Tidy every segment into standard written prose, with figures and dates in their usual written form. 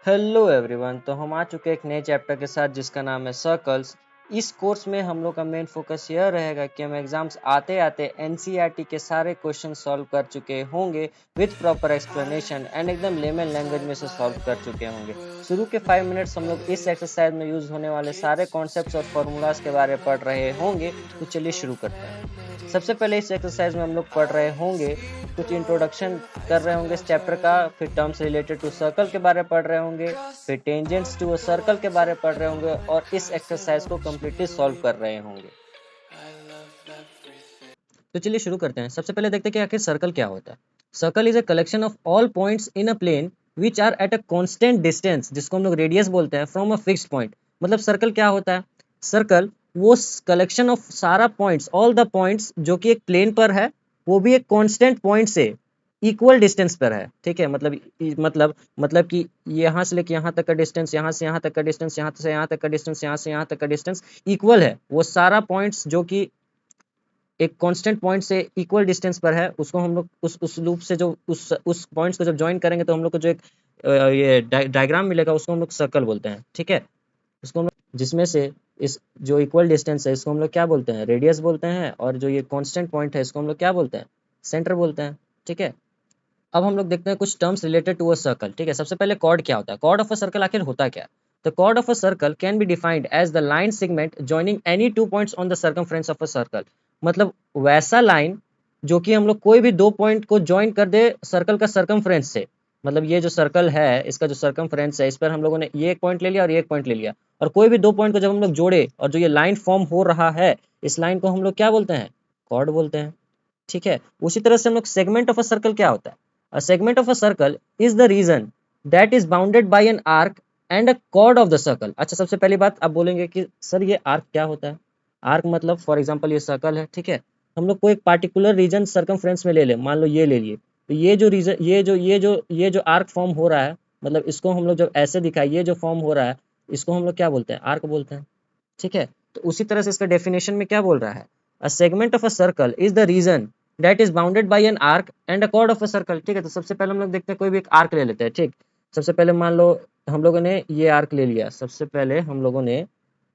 Hello everyone. तो हम आ चुके हैं एक नए चैप्टर के साथ जिसका नाम है सर्कल्स। इस कोर्स में हम लोग का मेन फोकस यह रहेगा कि हम एग्जाम्स आते आते एनसीईआरटी के सारे क्वेश्चन सॉल्व कर चुके होंगे विथ प्रॉपर एक्सप्लेनेशन एंड एकदम लेमन लैंग्वेज में से सॉल्व कर चुके होंगे। शुरू के 5 मिनट्स हम लोग इस एक्सरसाइज में यूज होने वाले सारे कॉन्सेप्ट्स और फॉर्मूलाज के बारे में पढ़ रहे होंगे। तो चलिए शुरू करते हैं। सबसे पहले इस एक्सरसाइज में हम लोग पढ़ रहे होंगे, कुछ इंट्रोडक्शन कर रहे होंगे इस चैप्टर का, फिर टर्म्स रिलेटेड टू सर्कल के बारे में पढ़ रहे होंगे, फिर टेंजेंट्स टू अ सर्कल के बारे में पढ़ रहे होंगे और इस एक्सरसाइज को कम्प्लीटली सॉल्व कर रहे होंगे। तो चलिए शुरू करते हैं। सबसे पहले देखते हैं कि आखिर सर्कल क्या होता है। Circle is a collection of all points in a plane which are at a constant distance, जिसको हम लोग रेडियस बोलते हैं, फ्रॉम अ फिक्स्ड पॉइंट। मतलब सर्कल क्या होता है? सर्कल वो कलेक्शन ऑफ सारा पॉइंट्स, ऑल द पॉइंट्स जो कि एक प्लेन पर है, वो भी एक कांस्टेंट पॉइंट से इक्वल डिस्टेंस पर है। ठीक है, मतलब कि यहाँ से लेके यहाँ तक का डिस्टेंस, यहाँ से यहाँ तक का डिस्टेंस, यहाँ से यहाँ तक का डिस्टेंस, यहाँ से यहाँ तक का डिस्टेंस इक्वल है। वो सारा पॉइंट्स जो कि एक कांस्टेंट पॉइंट से इक्वल डिस्टेंस पर है, उसको हम लोग उस लूप से जो उस पॉइंट्स को जब ज्वाइन करेंगे तो हम लोग को जो एक ये डायग्राम मिलेगा, उसको हम लोग सर्कल बोलते हैं। ठीक है, उसको हम लोग जिसमें से इस जो इक्वल डिस्टेंस है इसको हम लोग क्या बोलते हैं? रेडियस बोलते हैं। और जो ये कांस्टेंट पॉइंट है इसको हम लोग क्या बोलते हैं? सेंटर बोलते हैं। ठीक है, अब हम लोग देखते हैं कुछ terms related to a circle. ठीक है, सबसे पहले कॉर्ड क्या होता है? कॉर्ड ऑफ अ सर्कल आखिर होता क्या है? The chord of a circle can be defined as the line segment joining any two points on the circumference of a circle. मतलब वैसा लाइन जो कि हम लोग कोई भी दो पॉइंट को ज्वाइन कर दे सर्कल का सर्कमफ्रेंस से। मतलब ये जो सर्कल है इसका जो सर्कमफ्रेंस है, इस पर हम लोगों ने ये एक पॉइंट ले लिया और ये एक पॉइंट ले लिया, और कोई भी दो पॉइंट को जब हम लोग जोड़े और जो ये लाइन फॉर्म हो रहा है, इस लाइन को हम लोग क्या बोलते हैं? कॉर्ड बोलते हैं। ठीक है, उसी तरह से हम लोग सेगमेंट ऑफ अ सर्कल क्या होता है? A segment of a circle is the region that is bounded by an arc and a chord of the circle। अच्छा, सबसे पहली बात आप बोलेंगे कि सर ये आर्क क्या होता है? आर्क मतलब फॉर एग्जांपल ये सर्कल है। ठीक है, हम लोग कोई एक पार्टिकुलर रीजन सर्कमफ्रेंस में ले ले, मान लो ये ले लिए, तो ये जो रीजन ये जो आर्क फॉर्म हो रहा है, मतलब इसको हम लोग जब ऐसे दिखाए, ये जो फॉर्म हो रहा है इसको हम लोग क्या बोलते हैं? आर्क बोलते हैं। ठीक है, तो उसी तरह से इसका डेफिनेशन में क्या बोल रहा है? A segment of a circle is the region that is bounded by an arc and a chord of a circle. ठीक है, तो सबसे पहले हम लोग देखते हैं, कोई भी एक आर्क ले लेते हैं। ठीक, सबसे पहले मान लो हम लोगों ने ये आर्क ले लिया। सबसे पहले हम लोगों ने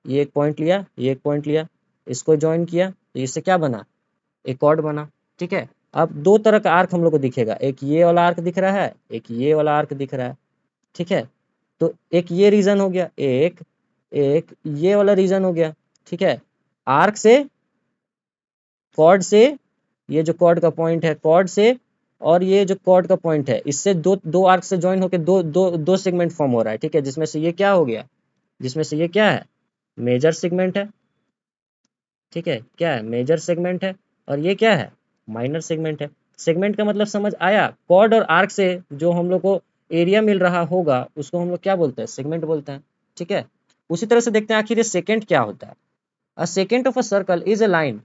ये एक पॉइंट लिया, ये एक पॉइंट लिया, इसको ज्वाइन किया तो इससे क्या बना? एक कॉर्ड बना। ठीक है, अब दो तरह का आर्क हम लोग को दिखेगा, एक ये वाला आर्क दिख रहा है, एक ये वाला आर्क दिख रहा है। ठीक है, तो एक ये रीजन हो गया, एक एक ये वाला रीजन हो गया। ठीक है, आर्क से, कॉर्ड से, ये जो कॉर्ड का पॉइंट है कॉर्ड से, और ये जो कॉर्ड का पॉइंट है इससे दो दो आर्क से ज्वाइन होकर दो दो दो सेगमेंट फॉर्म हो रहा है। ठीक है, जिसमें से ये क्या हो गया? जिसमें से ये क्या है? मेजर सेगमेंट है। ठीक है, क्या है? मेजर सेगमेंट है। और ये क्या है? माइनर सेगमेंट है। सेगमेंट का मतलब समझ आया? कॉर्ड और आर्क से जो हम लोग को एरिया मिल रहा होगा उसको हम लोग क्या बोलते हैं? सेगमेंट बोलते हैं। ठीक है, उसी तरह से देखते हैं आखिर ये सेकेंड क्या होता है। A second of a circle is a line,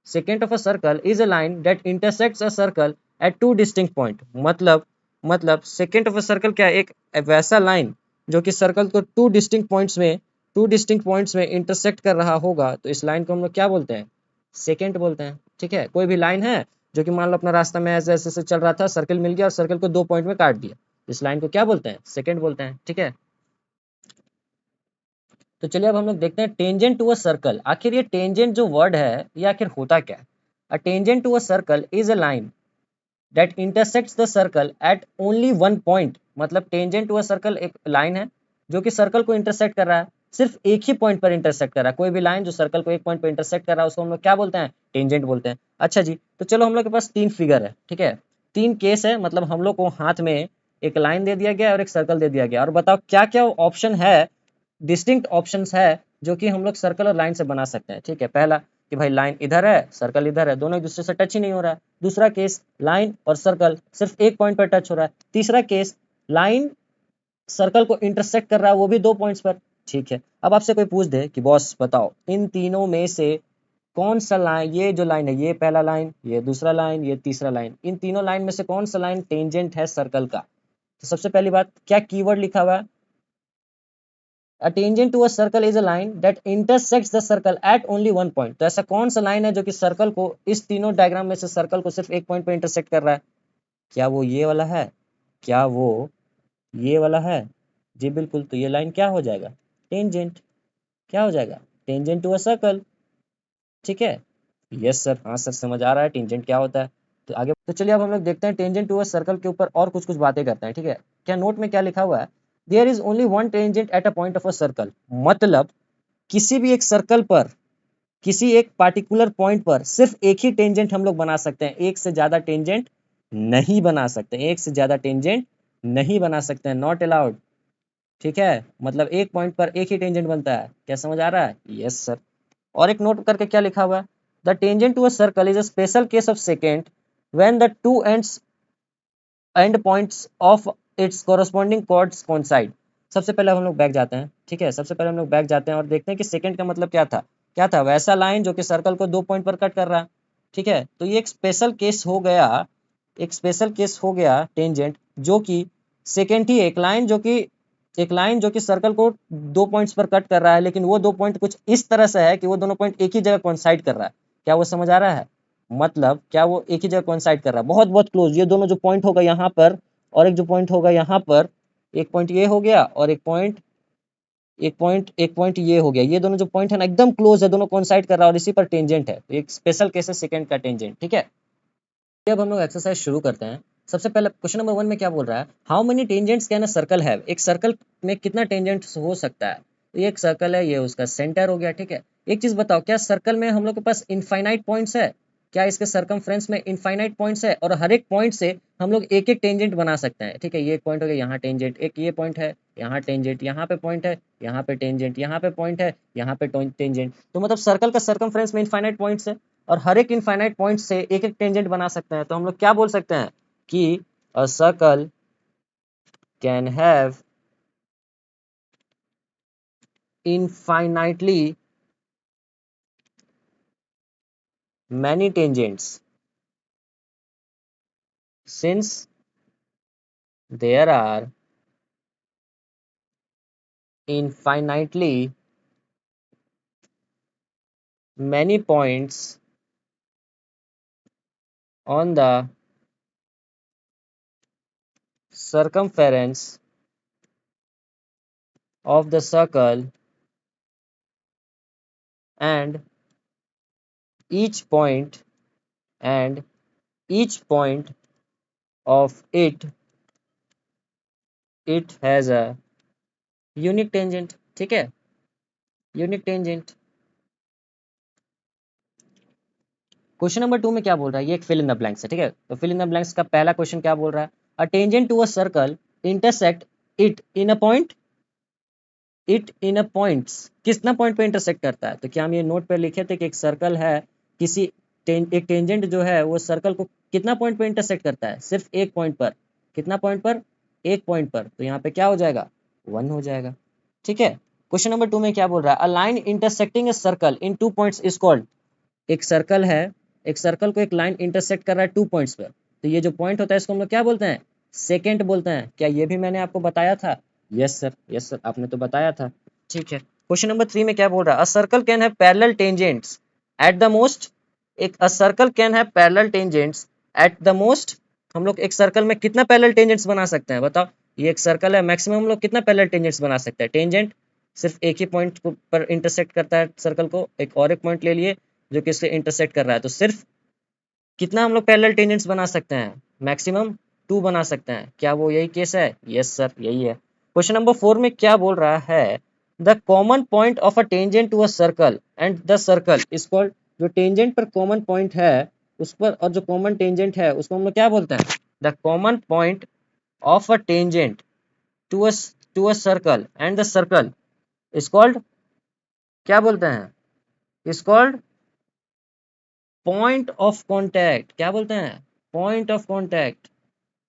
secant of a circle is a line that intersects a circle at two distinct point। मतलब secant of a circle क्या है? एक वैसा लाइन जो कि सर्कल को टू डिस्टिंक्ट पॉइंट्स में intersect कर रहा होगा, तो इस लाइन को हम लोग क्या बोलते हैं? सेकेंट बोलते हैं। ठीक है, कोई भी लाइन है जो कि मान लो अपना रास्ता में ऐसे ऐसे चल रहा था, सर्कल मिल गया और सर्कल को दो पॉइंट में काट दिया, इस लाइन को क्या बोलते हैं? सेकेंड बोलते हैं। ठीक है, तो चलिए अब हम लोग देखते हैं टेंजेंट टू अ सर्कल। आखिर ये टेंजेंट जो वर्ड है ये आखिर होता क्या है? A tangent to a circle is a line that intersects the circle at only one point. मतलब टेंजेंट टू अ सर्कल एक लाइन है जो कि सर्कल को इंटरसेक्ट कर रहा है, सिर्फ एक ही पॉइंट पर इंटरसेक्ट कर रहा है। कोई भी लाइन जो सर्कल को एक पॉइंट पर इंटरसेक्ट कर रहा है उसको हम लोग क्या बोलते हैं? टेंजेंट बोलते हैं। अच्छा जी, तो चलो हम लोग के पास तीन फिगर है। ठीक है, तीन केस है, मतलब हम लोग को हाथ में एक लाइन दे दिया गया और एक सर्कल दे दिया गया, और बताओ क्या क्या ऑप्शन है, डिस्टिंक्ट ऑप्शंस है जो कि हम लोग सर्कल और लाइन से बना सकते हैं। ठीक है, पहला कि भाई लाइन इधर है, सर्कल इधर है, दोनों एक दूसरे से टच ही नहीं हो रहा है। दूसरा केस, लाइन और सर्कल सिर्फ एक पॉइंट पर टच हो रहा है। तीसरा केस, लाइन सर्कल को इंटरसेक्ट कर रहा है, वो भी दो पॉइंट्स पर। ठीक है, अब आपसे कोई पूछ दे कि बॉस बताओ इन तीनों में से कौन सा लाइन, ये जो लाइन है, ये पहला लाइन, ये दूसरा लाइन, ये तीसरा लाइन, इन तीनों लाइन में से कौन सा लाइन टेंजेंट है सर्कल का? तो सबसे पहली बात, क्या कीवर्ड लिखा हुआ है? A tangent to a circle is a line that intersects the circle at only one point। तो ऐसा कौन सा लाइन है जो कि सर्कल को, इस तीनों डायग्राम में से सर्कल को सिर्फ एक पॉइंट पे इंटरसेक्ट कर रहा है? क्या वो ये वाला है? क्या वो ये वाला है? जी बिल्कुल, तो ये लाइन क्या हो जाएगा? टेंजेंट। क्या हो जाएगा? Tangent to a circle. ठीक है? यस सर, हाँ सर, समझ आ रहा है टेंजेंट क्या होता है। तो आगे तो चलिए अब हम लोग देखते हैं टेंजेंट टू अ सर्कल के ऊपर और कुछ कुछ बातें करते हैं। ठीक है? क्या नोट में क्या लिखा हुआ है? There is only one tangent at a point of a circle. मतलब किसी भी एक सर्कल पर, किसी एक पार्टिकुलर पॉइंट पर सिर्फ एक ही टेंजेंट हम लोग बना सकते हैं, एक से ज्यादा टेंजेंट नहीं बना सकते, एक से ज्यादा टेंजेंट नहीं बना सकते हैं, नॉट अलाउड। ठीक है? मतलब एक पॉइंट पर एक ही टेंजेंट बनता है। क्या समझ आ रहा है? Yes sir. और एक नोट करके क्या लिखा हुआ है? The tangent to a circle is a special case of secant when the two end points of its corresponding chords coincide. सबसे पहले हम लोग बैक जाते हैं। ठीक है? सबसे पहले हम लोग बैक जाते हैं और देखते हैं कि सेकंड का मतलब क्या था। क्या था? वैसा लाइन जो कि सर्कल को 2 पॉइंट पर कट कर रहा है। ठीक है? तो ये एक स्पेशल केस हो गया, एक स्पेशल केस हो गया टेंजेंट, जो कि सेकंड ही एक लाइन जो कि सर्कल को 2 पॉइंट्स पर कट कर रहा है, लेकिन वो 2 पॉइंट कुछ इस तरह से है कि वो दोनों पॉइंट एक ही जगह कोइंसाइड कर रहा है। क्या वो समझ आ रहा है? मतलब क्या वो एक ही जगह कोइंसाइड कर रहा है, बहुत बहुत क्लोज। ये दोनों जो पॉइंट होगा यहाँ पर और एक जो पॉइंट होगा यहाँ पर, एक पॉइंट ये हो गया और एक पॉइंट ये हो गया, ये दोनों जो पॉइंट है ना एकदम क्लोज है, दोनों कोइंसाइड कर रहा है और इसी पर टेंजेंट है। तो एक स्पेशल केस है सेकंड का टेंजेंट। ठीक है? अब हम लोग एक्सरसाइज शुरू करते हैं। सबसे पहले क्वेश्चन नंबर 1 में क्या बोल रहा है? How many tangents can a circle have? एक सर्कल में कितना टेंजेंट्स हो सकता है? तो ये एक सर्कल है, ये उसका सेंटर हो गया। ठीक है? एक चीज बताओ, क्या सर्कल में हम लोग के पास इनफाइनाइट पॉइंट्स है? क्या इसके सर्कमफ्रेंस में इनफाइनाइट पॉइंट्स है? और हर एक पॉइंट से हम लोग एक एक टेंजेंट बना सकते हैं। ठीक है? ये एक पॉइंट हो गया, यहाँ टेंजेंट, एक ये पॉइंट है, यहाँ टेंजेंट, यहाँ पे पॉइंट है, यहाँ पे टेंजेंट, यहाँ पे पॉइंट है, यहाँ पे टेंजेंट। तो मतलब सर्कल का सर्कमफ्रेंस में इनफाइनाइट पॉइंट्स है और हर एक इनफाइनाइट पॉइंट से एक एक टेंजेंट बना सकते हैं। तो हम लोग क्या बोल सकते हैं कि अ circle can have infinitely many tangents since there are infinitely many points on the circumference of the circle, and each point and each point of it has a unique tangent। ठीक है? Unique tangent. क्वेश्चन नंबर 2 में क्या बोल रहा है? ये एक fill in the blanks है। ठीक है? तो फिल इन द ब्लैंक्स का पहला क्वेश्चन क्या बोल रहा है? A tangent to a circle intersect it in a point, it in a points, कितना पॉइंट पे इंटरसेक्ट करता है? तो क्या हम ये नोट पे लिखे थे कि एक सर्कल है, किसी एक टेंजेंट जो है वो सर्कल को कितना पॉइंट पे इंटरसेक्ट करता है? सिर्फ एक पॉइंट पर। कितना पॉइंट पर? एक पॉइंट पर। तो यहाँ पे क्या हो जाएगा? 1 हो जाएगा। ठीक है? क्वेश्चन नंबर 2 में क्या बोल रहा है? A line intersecting a circle in 2 points is called. एक सर्कल है, एक सर्कल को एक लाइन इंटरसेक्ट कर रहा है 2 पॉइंट्स पर। तो ये जो पॉइंट होता है इसको हम लोग क्या बोलते हैं? सेकेंड बोलते हैं। क्या ये भी मैंने आपको बताया था? यस सर, यस सर, आपने तो बताया था। ठीक है? क्वेश्चन नंबर 3 में क्या बोल रहा है? A circle can have parallel tangents at the most. एक a circle can have parallel tangents at the most. हम लोग एक सर्कल में कितना पैरेलल टेंजेंट्स बना सकते हैं? बताओ। ये एक सर्कल है, मैक्सिमम हम लोग कितना पैरेलल टेंजेंट्स बना सकते हैं? टेंजेंट सिर्फ एक ही पॉइंट पर इंटरसेक्ट करता है सर्कल को, एक और एक पॉइंट ले लिए जो कि इससे इंटरसेक्ट कर रहा है, तो सिर्फ कितना हम लोग पैरेलल टेंजेंट्स बना सकते हैं? मैक्सिमम 2 बना सकते हैं। क्या वो यही केस है? यस सर, यही है। क्वेश्चन नंबर 4 में क्या बोल रहा है? The common point of a tangent to a circle and the circle is called. जो टेंजेंट पर कॉमन पॉइंट है उस पर, और जो कॉमन टेंजेंट है उसको हम लोग क्या बोलते हैं? The common point of a tangent to a circle and the circle is called, क्या बोलते हैं? Is called point of contact. क्या बोलते हैं? Point of contact.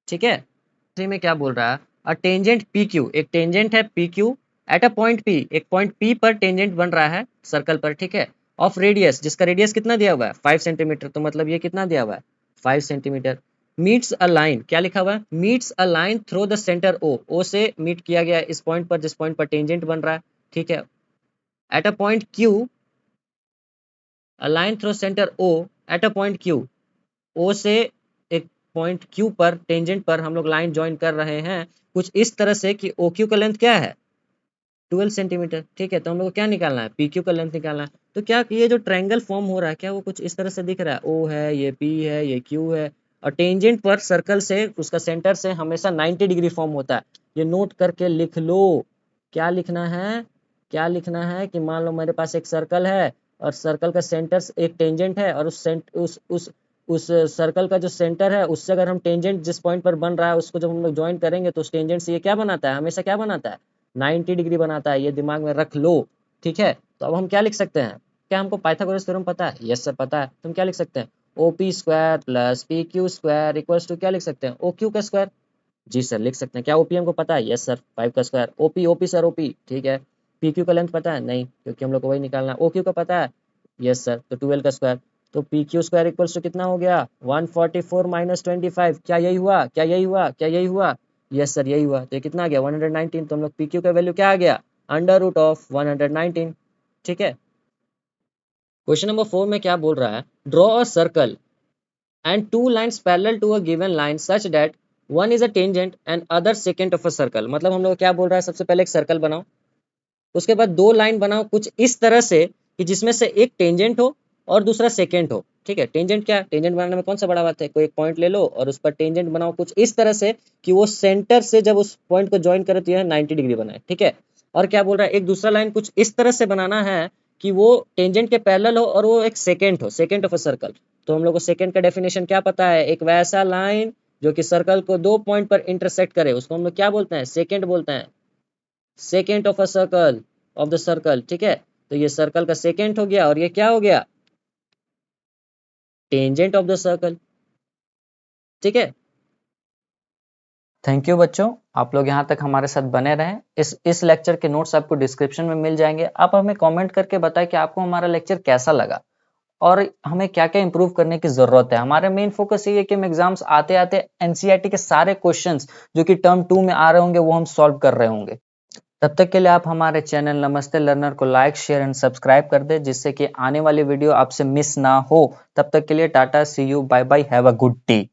ठीक है? इसी में क्या बोल रहा है? अ टेंजेंट पी क्यू, एक टेंजेंट है P Q at a point P, एक पॉइंट पी पर टेंजेंट बन रहा है सर्कल पर। ठीक है? ऑफ रेडियस, जिसका रेडियस कितना दिया हुआ है? 5 सेंटीमीटर। तो मतलब ये कितना दिया हुआ है? 5 सेंटीमीटर। मीट्स अ लाइन, क्या लिखा हुआ है? Meets a line through the centre O, O से मीट किया गया इस पॉइंट पर, जिस पॉइंट पर टेंजेंट बन रहा है। ठीक है? At a point Q, a line through centre O at a point Q, O से एक पॉइंट Q पर टेंजेंट पर हम लोग लाइन ज्वाइन कर रहे हैं कुछ इस तरह से कि OQ का लेंथ क्या है 12 सेंटीमीटर। ठीक है, तो हम लोग को क्या निकालना है PQ का लेंथ निकालना है। तो क्या ये जो ट्रायंगल फॉर्म हो रहा है क्या वो कुछ इस तरह से दिख रहा है, O है, ये P है, ये Q है, और टेंजेंट पर सर्कल से उसका सेंटर से हमेशा 90 डिग्री फॉर्म होता है। ये नोट करके लिख लो। क्या लिखना है, क्या लिखना है कि मान लो मेरे पास एक सर्कल है और सर्कल का सेंटर एक टेंजेंट है, और उस सर्कल का जो सेंटर है उससे अगर हम टेंजेंट जिस पॉइंट पर बन रहा है उसको जब हम लोग ज्वाइन करेंगे तो उस टेंजेंट से ये क्या बनाता है, हमेशा क्या बनाता है 90 डिग्री बनाता है। ये दिमाग में रख लो। ठीक है, तो अब हम क्या लिख सकते हैं, क्या हमको पाइथागोरस थ्योरम पता है? यस सर पता है। तो हम क्या लिख सकते हैं, OP square plus PQ square equals to क्या लिख सकते हैं, OQ का स्क्वायर। जी सर लिख सकते हैं। क्या OP हमको पता है? यस सर 5 का स्क्वायर। OP सर OP ठीक है। PQ का लेंथ पता है? नहीं, क्योंकि हम लोग को वही निकालना है। OQ का पता है? यस सर, तो 12 का स्क्वायर। तो PQ स्क्वायर इक्वल्स टू कितना हो गया 144 माइनस 25। क्या यही हुआ, क्या यही हुआ, क्या यही हुआ? यस सर यही हुआ। तो ये कितना आ गया 119। तो हम लोग PQ का वैल्यू क्या आ गया अंडर रूट ऑफ 119। ठीक है, क्वेश्चन नंबर 4 में क्या बोल रहा है, draw a circle and two lines parallel to a given line such that one is a tangent and other secant of a circle। मतलब हम लोग क्या बोल रहा है, सबसे पहले एक सर्कल बनाओ, उसके बाद दो लाइन बनाओ कुछ इस तरह से कि जिसमें से एक टेंजेंट हो और दूसरा सेकेंट हो। ठीक है, टेंजेंट क्या, टेंजेंट बनाने में कौन सा बड़ा बात है, कोई एक पॉइंट ले लो और उस पर टेंजेंट बनाओ कुछ इस तरह से कि वो सेंटर से जब उस पॉइंट को ज्वाइन करे तो यह 90 डिग्री बनाए। ठीक है, और क्या बोल रहा है, एक दूसरा लाइन कुछ इस तरह से बनाना है कि वो टेंजेंट के पैरेलल हो और वो एक सेकेंट हो, सेकेंट ऑफ अ सर्कल। तो हम लोग को सेकेंड का डेफिनेशन क्या पता है, एक वैसा लाइन जो कि सर्कल को दो पॉइंट पर इंटरसेक्ट करे उसको हम लोग क्या बोलते हैं, सेकेंट बोलते हैं, secant of a circle, of the circle. ठीक है, तो ये सर्कल का सेकेंट हो गया और ये क्या हो गया, टेंजेंट ऑफ द सर्कल। ठीक है, थैंक यू बच्चों, आप लोग यहाँ तक हमारे साथ बने रहें। इस लेक्चर के नोट्स आपको डिस्क्रिप्शन में मिल जाएंगे। आप हमें कमेंट करके बताएं कि आपको हमारा लेक्चर कैसा लगा और हमें क्या क्या इंप्रूव करने की जरूरत है। हमारे मेन फोकस ये है कि हम एग्जाम्स आते आते एनसीईआरटी के सारे क्वेश्चंस जो कि टर्म 2 में आ रहे होंगे वो हम सॉल्व कर रहे होंगे। तब तक के लिए आप हमारे चैनल नमस्ते लर्नर को लाइक शेयर एंड सब्सक्राइब कर दें जिससे कि आने वाली वीडियो आपसे मिस ना हो। तब तक के लिए ta ta, see you, bye bye, have a good day.